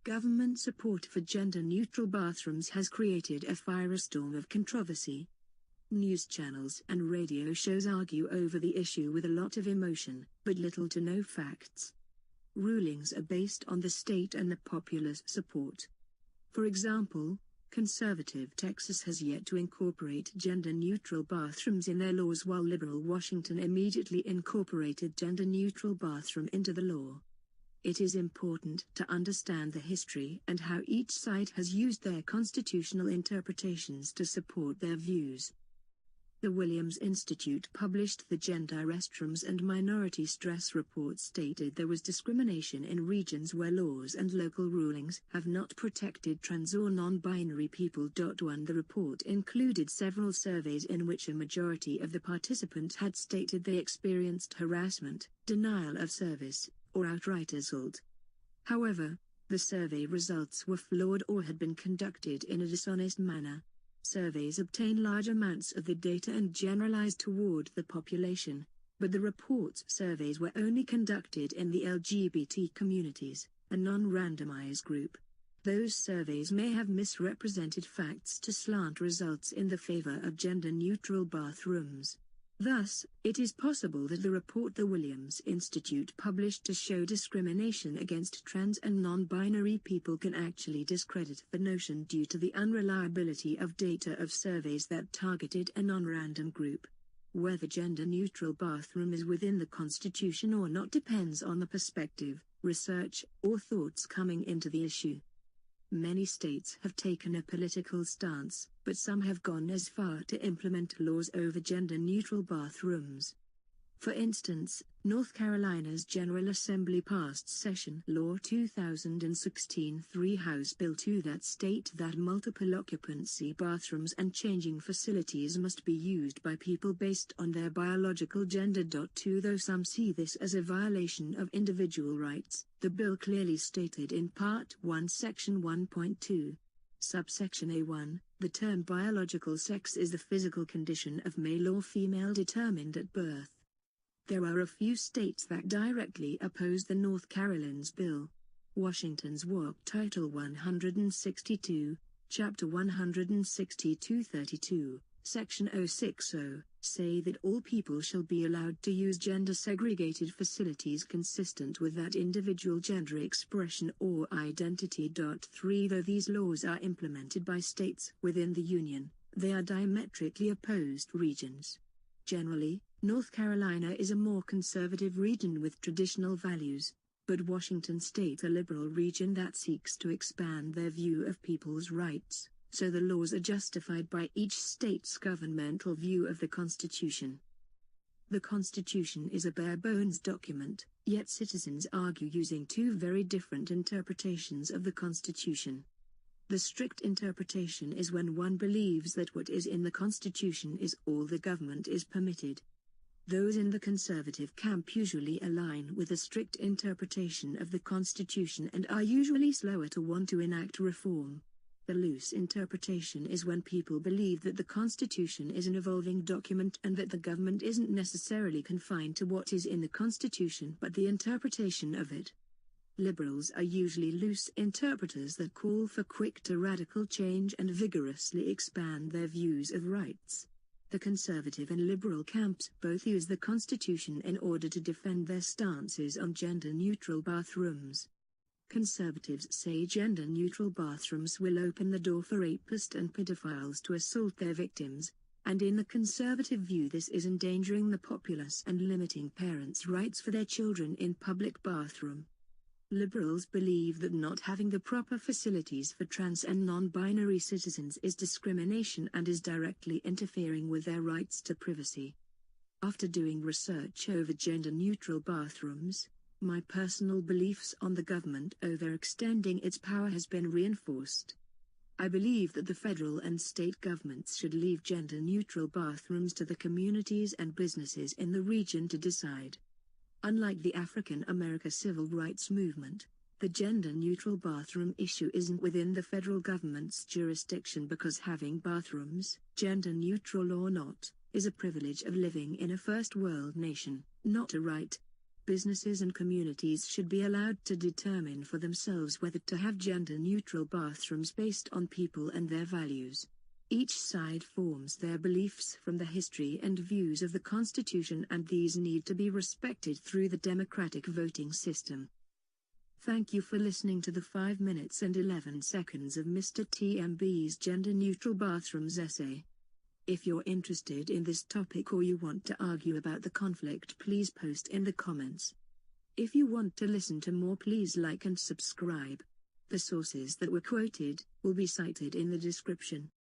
Government support for gender-neutral bathrooms has created a firestorm of controversy. News channels and radio shows argue over the issue with a lot of emotion, but little to no facts. Rulings are based on the state and the populace support. For example, conservative Texas has yet to incorporate gender-neutral bathrooms in their laws, while liberal Washington immediately incorporated gender-neutral bathroom into the law. It is important to understand the history and how each side has used their constitutional interpretations to support their views. The Williams Institute published the Gender Restrooms and Minority Stress Report stated there was discrimination in regions where laws and local rulings have not protected trans or non-binary people. The report included several surveys in which a majority of the participants had stated they experienced harassment, denial of service, or outright assault. However, the survey results were flawed or had been conducted in a dishonest manner. Surveys obtain large amounts of the data and generalize toward the population, but the report's surveys were only conducted in the LGBT communities, a non-randomized group. Those surveys may have misrepresented facts to slant results in the favor of gender-neutral bathrooms. Thus, it is possible that the report the Williams Institute published to show discrimination against trans and non-binary people can actually discredit the notion due to the unreliability of data of surveys that targeted a non-random group. Whether gender-neutral bathroom is within the Constitution or not depends on the perspective, research, or thoughts coming into the issue. Many states have taken a political stance, but some have gone as far to implement laws over gender-neutral bathrooms. For instance, North Carolina's General Assembly passed Session Law 2016-3 House Bill 2 that state that multiple occupancy bathrooms and changing facilities must be used by people based on their biological gender. Though some see this as a violation of individual rights, the bill clearly stated in Part 1 Section 1.2. Subsection A1, the term biological sex is the physical condition of male or female determined at birth. There are a few states that directly oppose the North Carolina's bill. Washington's WOC Title 162, Chapter 162-32, Section 060, say that all people shall be allowed to use gender-segregated facilities consistent with that individual gender expression or identity. 3 Though these laws are implemented by states within the Union, they are diametrically opposed regions. Generally, North Carolina is a more conservative region with traditional values, but Washington State a liberal region that seeks to expand their view of people's rights, so the laws are justified by each state's governmental view of the Constitution. The Constitution is a bare-bones document, yet citizens argue using two very different interpretations of the Constitution. The strict interpretation is when one believes that what is in the Constitution is all the government is permitted. Those in the conservative camp usually align with a strict interpretation of the Constitution and are usually slower to want to enact reform. The loose interpretation is when people believe that the Constitution is an evolving document and that the government isn't necessarily confined to what is in the Constitution but the interpretation of it. Liberals are usually loose interpreters that call for quick to radical change and vigorously expand their views of rights. The conservative and liberal camps both use the Constitution in order to defend their stances on gender-neutral bathrooms. Conservatives say gender-neutral bathrooms will open the door for rapists and pedophiles to assault their victims, and in the conservative view this is endangering the populace and limiting parents' rights for their children in public bathroom. Liberals believe that not having the proper facilities for trans and non-binary citizens is discrimination and is directly interfering with their rights to privacy. After doing research over gender-neutral bathrooms, my personal beliefs on the government overextending its power has been reinforced. I believe that the federal and state governments should leave gender-neutral bathrooms to the communities and businesses in the region to decide. Unlike the African American civil rights movement, the gender-neutral bathroom issue isn't within the federal government's jurisdiction because having bathrooms, gender-neutral or not, is a privilege of living in a first-world nation, not a right. Businesses and communities should be allowed to determine for themselves whether to have gender-neutral bathrooms based on people and their values. Each side forms their beliefs from the history and views of the Constitution, and these need to be respected through the democratic voting system. Thank you for listening to the 5 minutes and 11 seconds of Mr. TMB's gender-neutral bathrooms essay. If you're interested in this topic or you want to argue about the conflict, please post in the comments. If you want to listen to more, please like and subscribe. The sources that were quoted will be cited in the description.